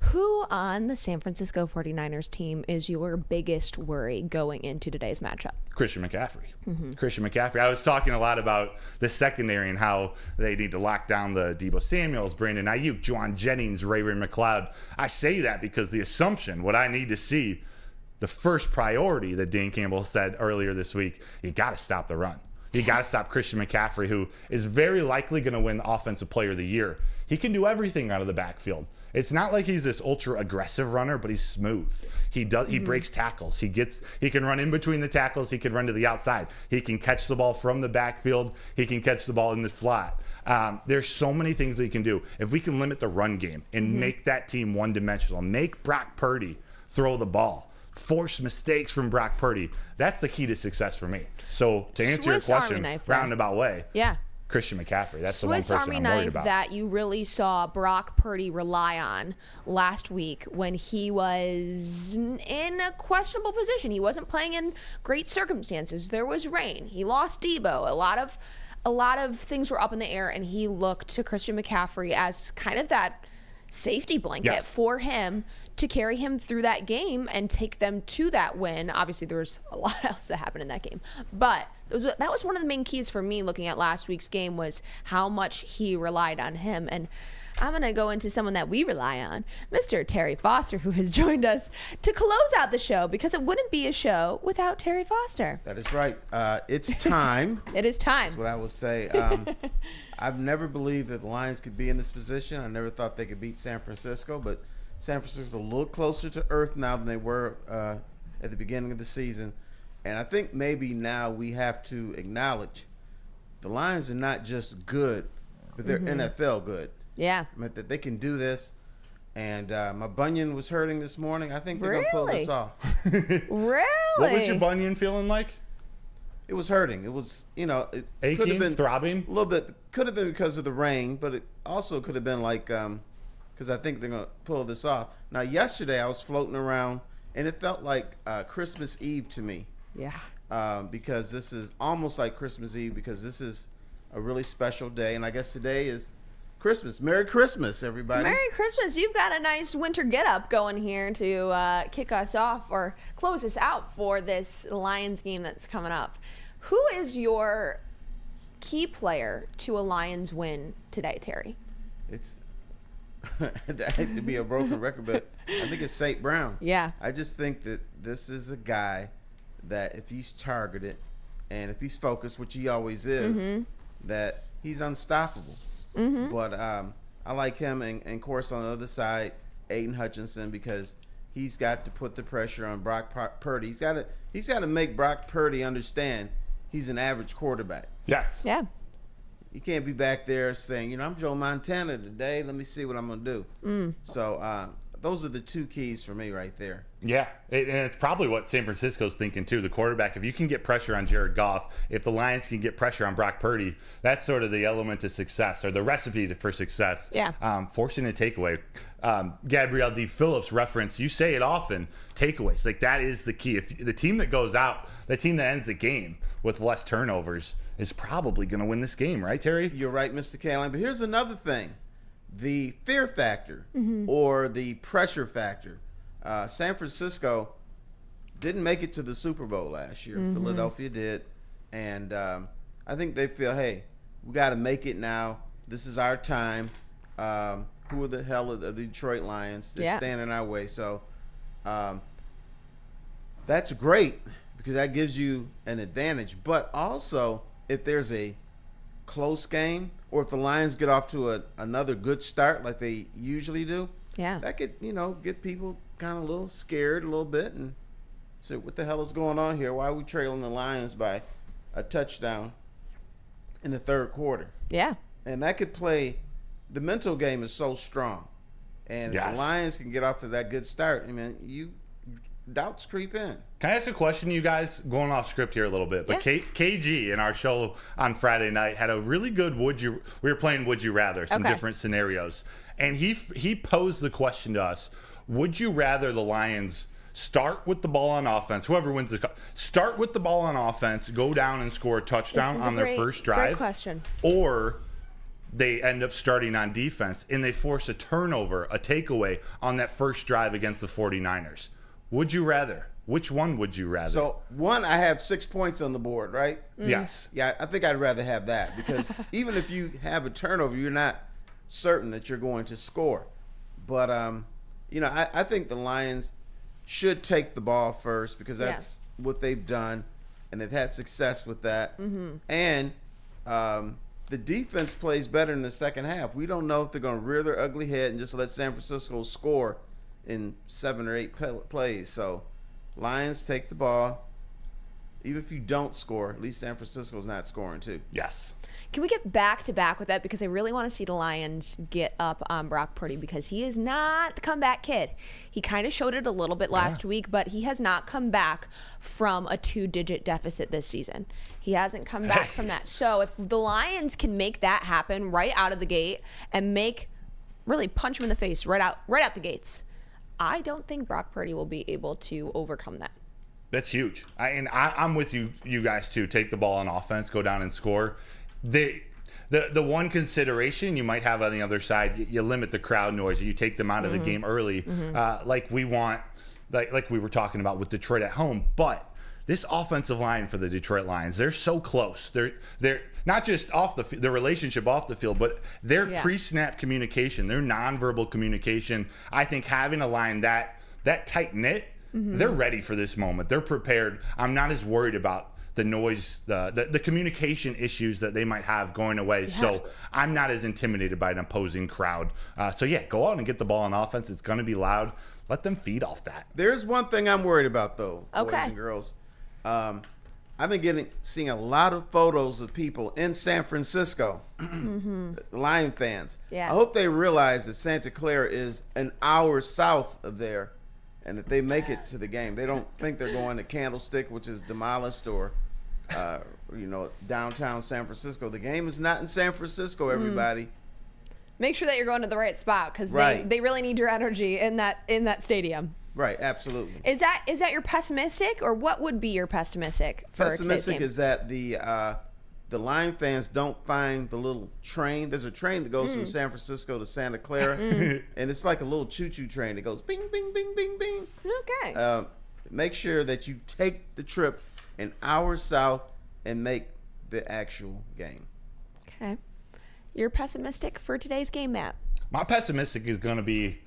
Who on the San Francisco 49ers team is your biggest worry going into today's matchup? Christian McCaffrey. Christian McCaffrey. I was talking a lot about the secondary and how they need to lock down the Deebo Samuels, Brandon Ayuk, Juwan Jennings, Ray-Ray McCloud. I say that because the assumption, what I need to see, the first priority that Dan Campbell said earlier this week, you got to stop the run. You got to stop Christian McCaffrey, who is very likely going to win the Offensive Player of the Year. He can do everything out of the backfield. It's not like he's this ultra aggressive runner, but he's smooth. He breaks tackles. He can run in between the tackles. He can run to the outside. He can catch the ball from the backfield. He can catch the ball in the slot. There's so many things that he can do. If we can limit the run game and make that team one-dimensional, make Brock Purdy throw the ball, force mistakes from Brock Purdy, that's the key to success for me. So to answer your question, roundabout way, Christian McCaffrey, that's the one person I'm worried about. Swiss Army knife that you really saw Brock Purdy rely on last week when he was in a questionable position. He wasn't playing in great circumstances. There was rain. He lost Deebo. A lot of things were up in the air, and he looked to Christian McCaffrey as kind of that safety blanket for him to carry him through that game and take them to that win. Obviously, there was a lot else that happened in that game, but that was one of the main keys for me looking at last week's game, was how much he relied on him. And I'm going to go into someone that we rely on, Mr. Terry Foster, who has joined us to close out the show because it wouldn't be a show without Terry Foster. That is right. It's time. It is time. That's what I will say. I've never believed that the Lions could be in this position. I never thought they could beat San Francisco, but San Francisco's a little closer to earth now than they were at the beginning of the season. And I think maybe now we have to acknowledge the Lions are not just good, but they're NFL good. Yeah. I mean, that they can do this. And my bunion was hurting this morning. I think they're going to pull this off. Really? What was your bunion feeling like? It was hurting. It was, it Aching, could have been throbbing? A little bit. Could have been because of the rain, but it also could have been like, because I think they're going to pull this off. Now, yesterday I was floating around, and it felt like Christmas Eve to me. Yeah. Because this is almost like Christmas Eve because this is a really special day. And I guess today is Christmas. Merry Christmas, everybody. Merry Christmas. You've got a nice winter get-up going here to kick us off or close us out for this Lions game that's coming up. Who is your key player to a Lions win today, Terry? It's I hate to be a broken record, but I think it's St. Brown. Yeah. I just think that this is a guy that if he's targeted and if he's focused, which he always is, that he's unstoppable. But I like him, and of course on the other side, Aiden Hutchinson, because he's got to put the pressure on Brock Purdy. He's got to make Brock Purdy understand he's an average quarterback. Yes. Yeah. You can't be back there saying, I'm Joe Montana today. Let me see what I'm going to do. So those are the two keys for me right there. Yeah, and it's probably what San Francisco's thinking too. The quarterback, if you can get pressure on Jared Goff, if the Lions can get pressure on Brock Purdy, that's sort of the element of success or the recipe for success. Yeah. Forcing a takeaway. Gabrielle Dee Phillips reference, you say it often, takeaways. Like that is the key. If the team that goes out, the team that ends the game with less turnovers is probably going to win this game, right, Terry? You're right, Mr. Caroline. But here's another thing. The fear factor or the pressure factor. San Francisco didn't make it to the Super Bowl last year. Philadelphia did. And I think they feel, hey, we got to make it now. This is our time. Who the hell are the Detroit Lions? They're standing our way. So that's great because that gives you an advantage. But also, if there's a close game or if the Lions get off to another good start like they usually do, that could, get people kind of a little scared a little bit and say, what the hell is going on here? Why are we trailing the Lions by a touchdown in the third quarter? Yeah. And that could play – the mental game is so strong. And if the Lions can get off to that good start, doubts creep in. Can I ask a question, you guys? Going off script here a little bit, but KG in our show on Friday night had a really good we were playing Would You Rather, some different scenarios. And he posed the question to us, would you rather the Lions start with the ball on offense, whoever wins start with the ball on offense, go down and score a touchdown on their first drive? Great question. Or they end up starting on defense and they force a turnover, a takeaway on that first drive against the 49ers. Would you rather? Which one would you rather? So, one, I have 6 points on the board, right? Yes. Yeah, I think I'd rather have that because even if you have a turnover, you're not certain that you're going to score. But, I think the Lions should take the ball first because that's what they've done, and they've had success with that. And the defense plays better in the second half. We don't know if they're going to rear their ugly head and just let San Francisco score in 7 or 8 plays. So Lions take the ball. Even if you don't score, at least San Francisco's not scoring too. Yes. Can we get back to back with that? Because I really want to see the Lions get up on Brock Purdy because he is not the comeback kid. He kind of showed it a little bit last week, but he has not come back from a 2-digit deficit this season. He hasn't come back from that. So if the Lions can make that happen right out of the gate and really punch him in the face right out the gates, I don't think Brock Purdy will be able to overcome that. That's huge. I'm with you guys too. Take the ball on offense, go down and score. The one consideration you might have on the other side, you limit the crowd noise. You take them out of the game early, like we were talking about with Detroit at home. But this offensive line for the Detroit Lions, they're so close. not just off the relationship off the field, but their Yeah. pre-snap communication, their nonverbal communication. I think having a line that tight knit, they're ready for this moment. They're prepared. I'm not as worried about the noise, the communication issues that they might have going away. So I'm not as intimidated by an opposing crowd. So yeah, go out and get the ball on offense. It's going to be loud. Let them feed off that. There's one thing I'm worried about, though, boys Okay. and girls. I've been seeing a lot of photos of people in San Francisco, Lion fans. Yeah. I hope they realize that Santa Clara is an hour south of there, and that they make it to the game. They don't think they're going to Candlestick, which is demolished, or downtown San Francisco. The game is not in San Francisco, everybody. Make sure that you're going to the right spot because Right. they really need your energy in that stadium. Right, absolutely. Is that your pessimistic, or what would be your pessimistic for today's Pessimistic game? is that the Lion fans don't find the little train. There's a train that goes from San Francisco to Santa Clara, and it's like a little choo-choo train that goes bing, bing, bing, bing, bing. Okay. Make sure that you take the trip an hour south and make the actual game. Okay. You're pessimistic for today's game, Matt. My pessimistic is going to be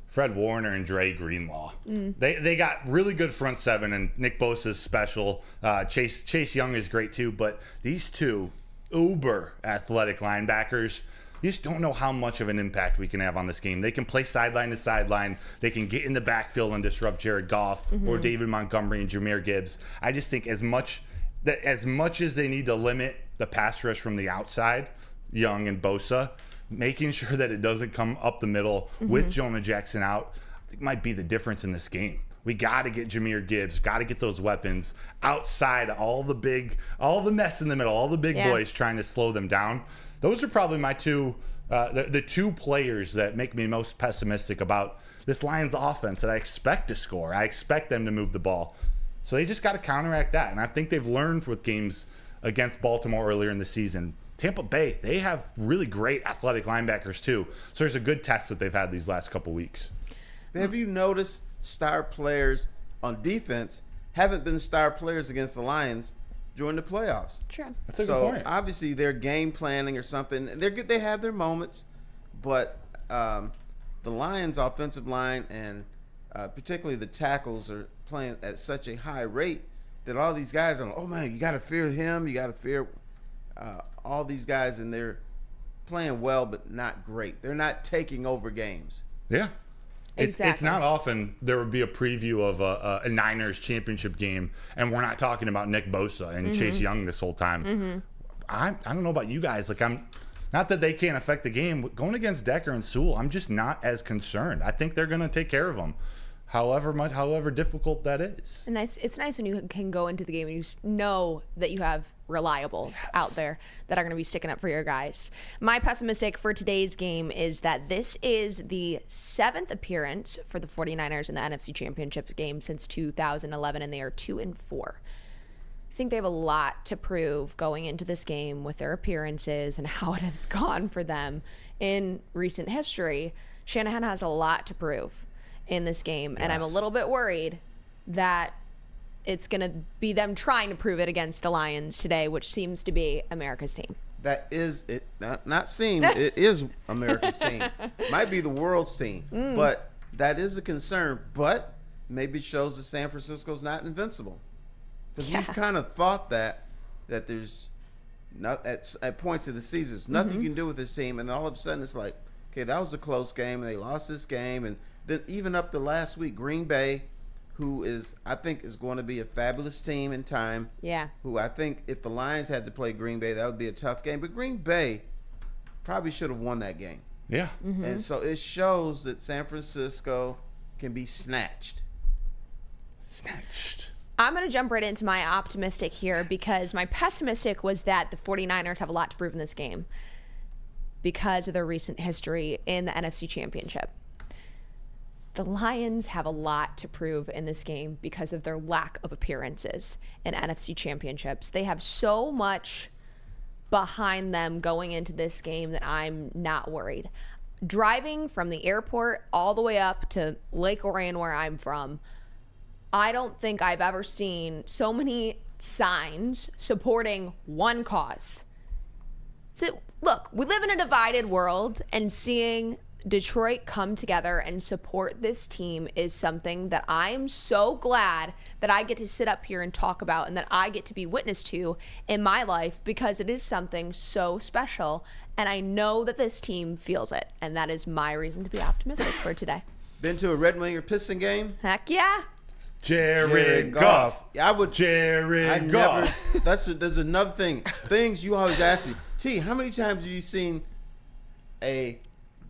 Fred Warner and Dre Greenlaw. They got really good front seven, and Nick Bosa's special. Chase Young is great too, but these two uber athletic linebackers, you just don't know how much of an impact we can have on this game. They can play sideline to sideline. They can get in the backfield and disrupt Jared Goff or David Montgomery and Jahmyr Gibbs. I just think as much as they need to limit the pass rush from the outside, Young and Bosa, making sure that it doesn't come up the middle with Jonah Jackson out, I think might be the difference in this game. We got to get Jahmyr Gibbs, got to get those weapons outside all the mess in the middle, all the big boys trying to slow them down. Those are probably my the two players that make me most pessimistic about this Lions offense that I expect to score. I expect them to move the ball. So they just got to counteract that. And I think they've learned with games against Baltimore earlier in the season. Tampa Bay, they have really great athletic linebackers too. So there's a good test that they've had these last couple weeks. Have you noticed star players on defense haven't been star players against the Lions during the playoffs? True. That's a So good point. obviously they're game planning or something. They're good. They have their moments, but the Lions' offensive line and particularly the tackles are playing at such a high rate that all these guys are, oh man, you got to fear him. You got to fear all these guys, and they're playing well but not great. They're not taking over games. Yeah. It's Exactly. not often there would be a preview of a Niners championship game, and we're not talking about Nick Bosa and Chase Young this whole time. I don't know about you guys. Like, I'm not that they can't affect the game. Going against Decker and Sewell, I'm just not as concerned. I think they're going to take care of them, however difficult that is. It's nice when you can go into the game and you know that you have reliables out there that are going to be sticking up for your guys. My pessimistic for today's game is that this is the 7th appearance for the 49ers in the NFC Championship game since 2011, and they are 2-4. I think they have a lot to prove going into this game with their appearances and how it has gone for them in recent history. Shanahan has a lot to prove in this game, and I'm a little bit worried that it's going to be them trying to prove it against the Lions today, which seems to be America's team. That is it. Not seem it is America's team. Might be the world's team, but that is a concern. But maybe it shows that San Francisco's not invincible, because we've kind of thought that there's not at points of the season, there's nothing you can do with this team, and then all of a sudden it's like, okay, that was a close game, and they lost this game, and then even up to last week, Green Bay, who I think is going to be a fabulous team in time. Yeah. Who I think if the Lions had to play Green Bay, that would be a tough game. But Green Bay probably should have won that game. Yeah. And so it shows that San Francisco can be snatched. I'm going to jump right into my optimistic here, because my pessimistic was that the 49ers have a lot to prove in this game because of their recent history in the NFC Championship. The Lions have a lot to prove in this game because of their lack of appearances in NFC championships. They have so much behind them going into this game that I'm not worried. Driving from the airport all the way up to Lake Orion, where I'm from, I don't think I've ever seen so many signs supporting one cause So, look, we live in a divided world, and seeing Detroit come together and support this team is something that I'm so glad that I get to sit up here and talk about and that I get to be witness to in my life, because it is something so special. And I know that this team feels it. And that is my reason to be optimistic for today. Been to a Red Wing or Piston game? Heck yeah. Jared Goff. I would. Jared Goff. There's another thing. Things you always ask me. T, how many times have you seen a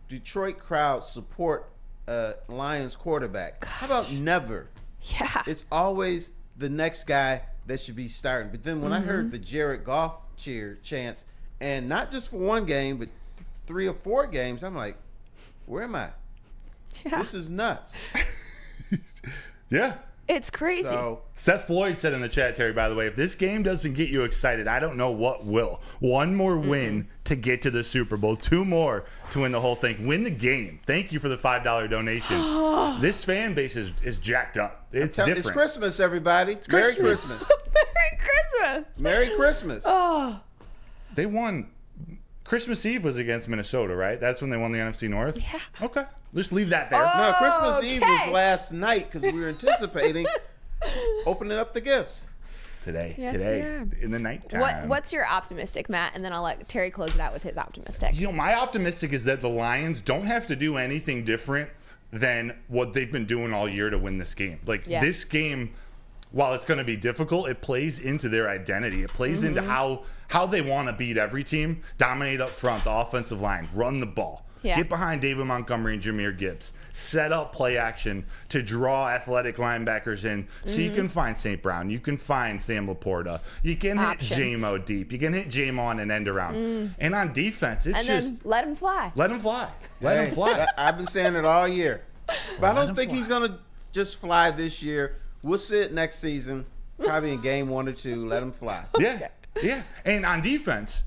Detroit crowd support a Lions quarterback? How about never? Yeah. It's always the next guy that should be starting. But then when I heard the Jared Goff chants, and not just for one game, but 3 or 4 games, I'm like, where am I? Yeah. This is nuts. Yeah. It's crazy. So, Seth Floyd said in the chat, Terry, by the way, if this game doesn't get you excited, I don't know what will. 1 more win to get to the Super Bowl. 2 more to win the whole thing. Win the game. Thank you for the $5 donation. This fan base is jacked up. It's different. it's Christmas, everybody. Merry Christmas. Merry Christmas. Merry Christmas. Oh, They won. Christmas Eve was against Minnesota, right? That's when they won the NFC North? Yeah. Okay. Just leave that there. No, Christmas Eve was Okay. last night because we were anticipating opening up the gifts. Today. Yes, today. we are. In the nighttime. what's your optimistic, Matt? And then I'll let Terry close it out with his optimistic. You know, my optimistic is that the Lions don't have to do anything different than what they've been doing all year to win this game. Like, Yeah. this game, while it's going to be difficult, it plays into their identity. It plays into how they want to beat every team, dominate up front, the offensive line, run the ball. Yeah. Get behind David Montgomery and Jahmyr Gibbs. Set up play action to draw athletic linebackers in so you can find St. Brown. You can find Sam Laporta. You can Options. hit J-Mo deep. You can hit J-Mo on an end around. And on defense, it's And just then let him fly. let him fly. Let him Hey, fly. I've been saying it all year. But I Let don't him think fly. he's going to just fly this year. We'll see it next season, probably in game 1 or 2. Let him fly. Yeah. Yeah. And on defense,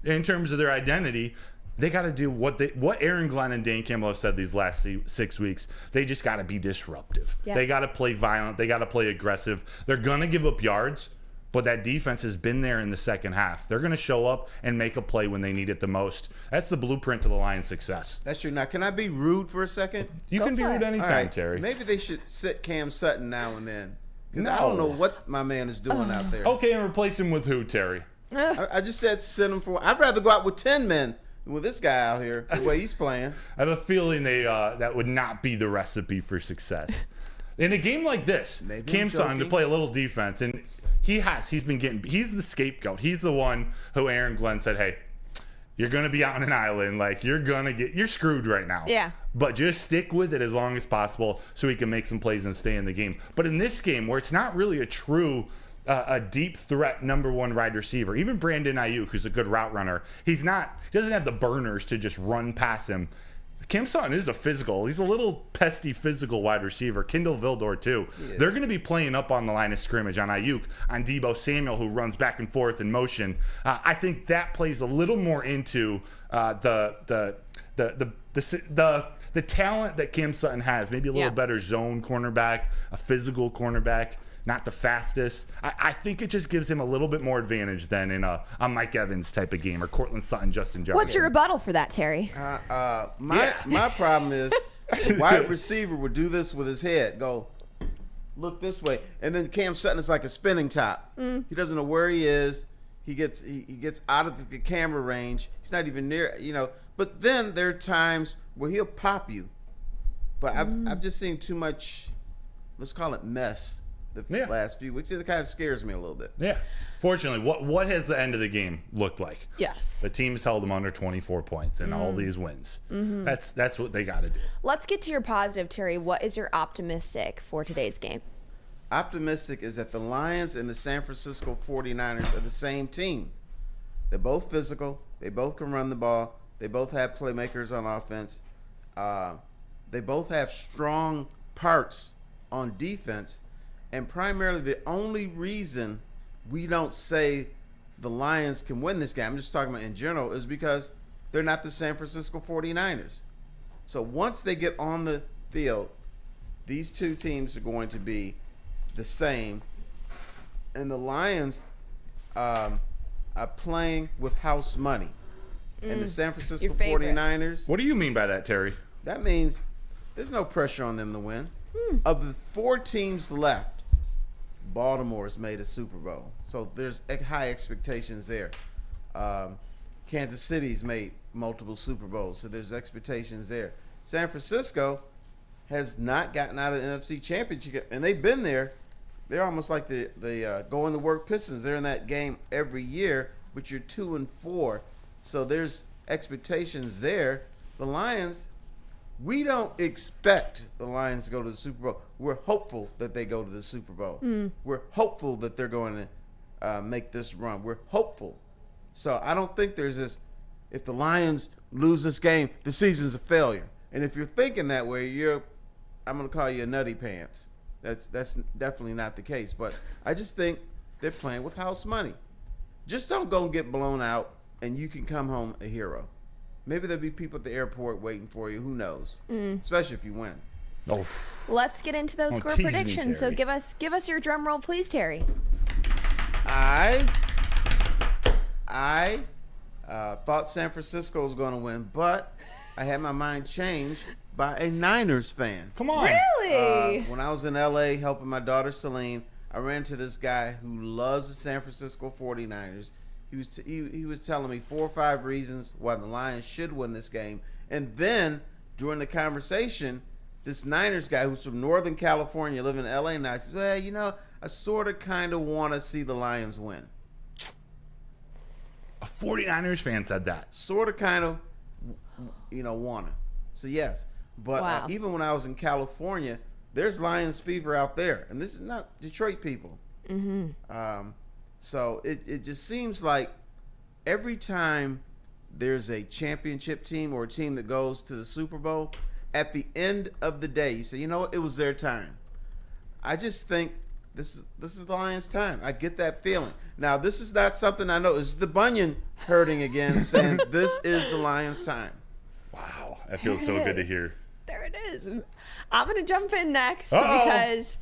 in terms of their identity, they got to do what Aaron Glenn and Dan Campbell have said these last 6 weeks. They just got to be disruptive. Yeah. They got to play violent. They got to play aggressive. They're going to give up yards, but that defense has been there in the second half. They're going to show up and make a play when they need it the most. That's the blueprint to the Lions' success. That's true. Now, can I be rude for a second? You Go can be for rude it. anytime, All right. Terry. Maybe they should sit Cam Sutton now and then. Because I No. don't know what my man is doing out there. Okay, and replace him with who, Terry? I just said send him for. I'd rather go out with 10 men than with this guy out here, the way he's playing. I have a feeling that would not be the recipe for success. In a game like this, Maybe Cam I'm Sutton to joking. play a little defense, and he's the scapegoat. He's the one who Aaron Glenn said, hey, you're going to be out on an island. Like, you're screwed right now. Yeah. But just stick with it as long as possible so he can make some plays and stay in the game. But in this game, where it's not really a true a deep threat number 1 wide receiver, even Brandon Ayuk, who's a good route runner, he doesn't have the burners to just run past him. Cam Sutton is he's a little pesty physical wide receiver. Kendall Vildor too. They're going to be playing up on the line of scrimmage on Ayuk, on Deebo Samuel, who runs back and forth in motion. I think that plays a little more into the talent that Cam Sutton has. Maybe a little better zone cornerback, a physical cornerback. Not the fastest. I think it just gives him a little bit more advantage than in a Mike Evans type of game or Cortland Sutton, Justin Jefferson. What's your rebuttal for that, Terry? My problem is the wide receiver would do this with his head, go look this way, and then Cam Sutton is like a spinning top. He doesn't know where he is. He gets out of the camera range. He's not even near, But then there are times where he'll pop you. But I've just seen too much, let's call it mess, the last few weeks. It kind of scares me a little bit. Yeah. Fortunately, what has the end of the game looked like? Yes. The team's held them under 24 points in all these wins. That's what they got to do. Let's get to your positive, Terry. What is your optimistic for today's game? Optimistic is that the Lions and the San Francisco 49ers are the same team. They're both physical. They both can run the ball. They both have playmakers on offense. They both have strong parts on defense. And primarily the only reason we don't say the Lions can win this game, I'm just talking about in general, is because they're not the San Francisco 49ers. So once they get on the field, these two teams are going to be the same. And the Lions are playing with house money. and the San Francisco Your favorite. 49ers, What do you mean by that, Terry? that means there's no pressure on them to win. Of the 4 teams left, Baltimore's made a Super Bowl. So there's high expectations there. Kansas City's made multiple Super Bowls, so there's expectations there. San Francisco has not gotten out of the NFC Championship, and they've been there. They're almost like the going to work Pistons. They're in that game every year, but you're 2-4, so there's expectations there. The Lions, we don't expect the Lions to go to the Super Bowl. We're hopeful that they go to the Super Bowl. We're hopeful that they're going to make this run. We're hopeful. So I don't think there's this, if the Lions lose this game, the season's a failure. And if you're thinking that way, I'm going to call you a nutty pants. That's definitely not the case. But I just think they're playing with house money. Just don't go and get blown out, and you can come home a hero. Maybe there'll be people at the airport waiting for you. Who knows? Especially if you win. Oh, Let's get into those Don't score tease me, predictions. So Terry. give us your drum roll, please, Terry. I thought San Francisco was going to win, but I had my mind changed by a Niners fan. come on. Really? When I was in L.A. helping my daughter Celine, I ran into this guy who loves the San Francisco 49ers. He was telling me 4 or 5 reasons why the Lions should win this game. And then during the conversation, this Niners guy who's from Northern California, living in L.A. now, says, well, I sort of kind of want to see the Lions win. A 49ers fan said that. Sort of kind of, want to. So, yes. But Wow. even when I was in California, there's Lions fever out there. And this is not Detroit people. So it just seems like every time there's a championship team or a team that goes to the Super Bowl, at the end of the day, you say, you know what, it was their time. I just think this is the Lions' time. I get that feeling. Now, this is not something I know. It's the bunion hurting again, saying this is the Lions' time. Wow, that feels so good to hear. There it is. I'm going to jump in next Uh-oh. because,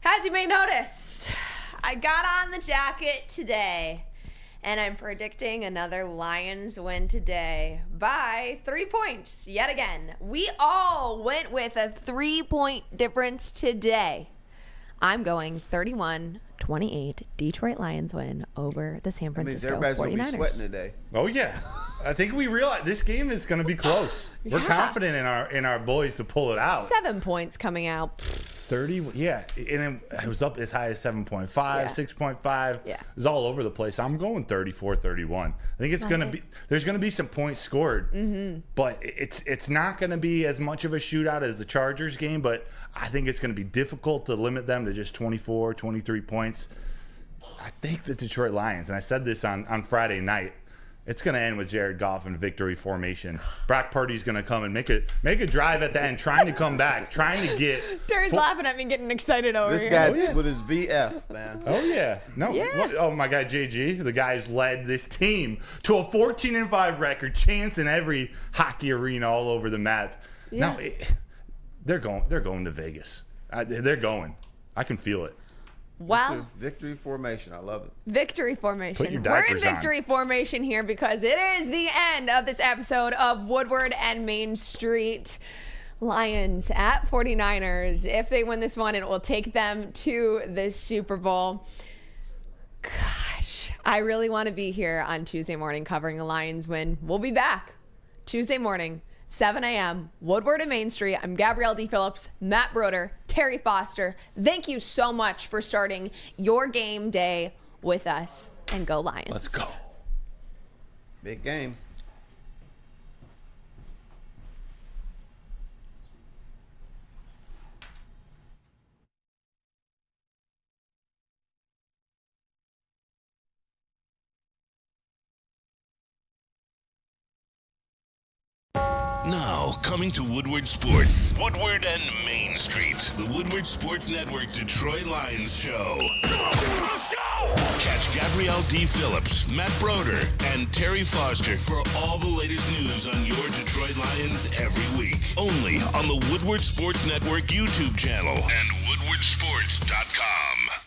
as you may notice, I got on the jacket today, and I'm predicting another Lions win today by 3 points yet again. We all went with a 3-point difference today. I'm going 31-28 Detroit Lions win over the San That means Francisco everybody's going to be 49ers. sweating today. Oh yeah, I think we realize this game is going to be close. We're Yeah. confident in our boys to pull it out. 7 points coming out. 30, yeah, and it was up as high as 7.5, Yeah. 6.5. Yeah. It was all over the place. I'm going 34-31. I think it's going to be, there's going to be some points scored, but it's not going to be as much of a shootout as the Chargers game, but I think it's going to be difficult to limit them to just 24, 23 points. I think the Detroit Lions, and I said this on Friday night, it's going to end with Jared Goff in victory formation. Brock Purdy's going to come and make a drive at the end, trying to come back, trying to get. Terry's laughing at me, getting excited over This here. guy with his VF, man. Oh yeah, no. Yeah. What, oh my God, JG, the guy's led this team to a 14-5 record, chance in every hockey arena all over the map. Yeah. Now they're going to Vegas. They're going. I can feel it. Wow. Victory formation. I love it. Victory formation. Put your We're in diapers on. victory formation here because it is the end of this episode of Woodward and Main Street. Lions at 49ers. If they win this one, it will take them to the Super Bowl. Gosh, I really want to be here on Tuesday morning covering a Lions win. We'll be back Tuesday morning, 7 a.m., Woodward and Main Street. I'm Gabrielle Dee Phillips, Matt Broder, Terry Foster. Thank you so much for starting your game day with us. And go Lions. Let's go. Big game. Now, coming to Woodward Sports, Woodward and Main Street, the Woodward Sports Network Detroit Lions show. Let's go! Catch Gabrielle Dee Phillips, Matt Broder, and Terry Foster for all the latest news on your Detroit Lions every week. Only on the Woodward Sports Network YouTube channel and woodwardsports.com.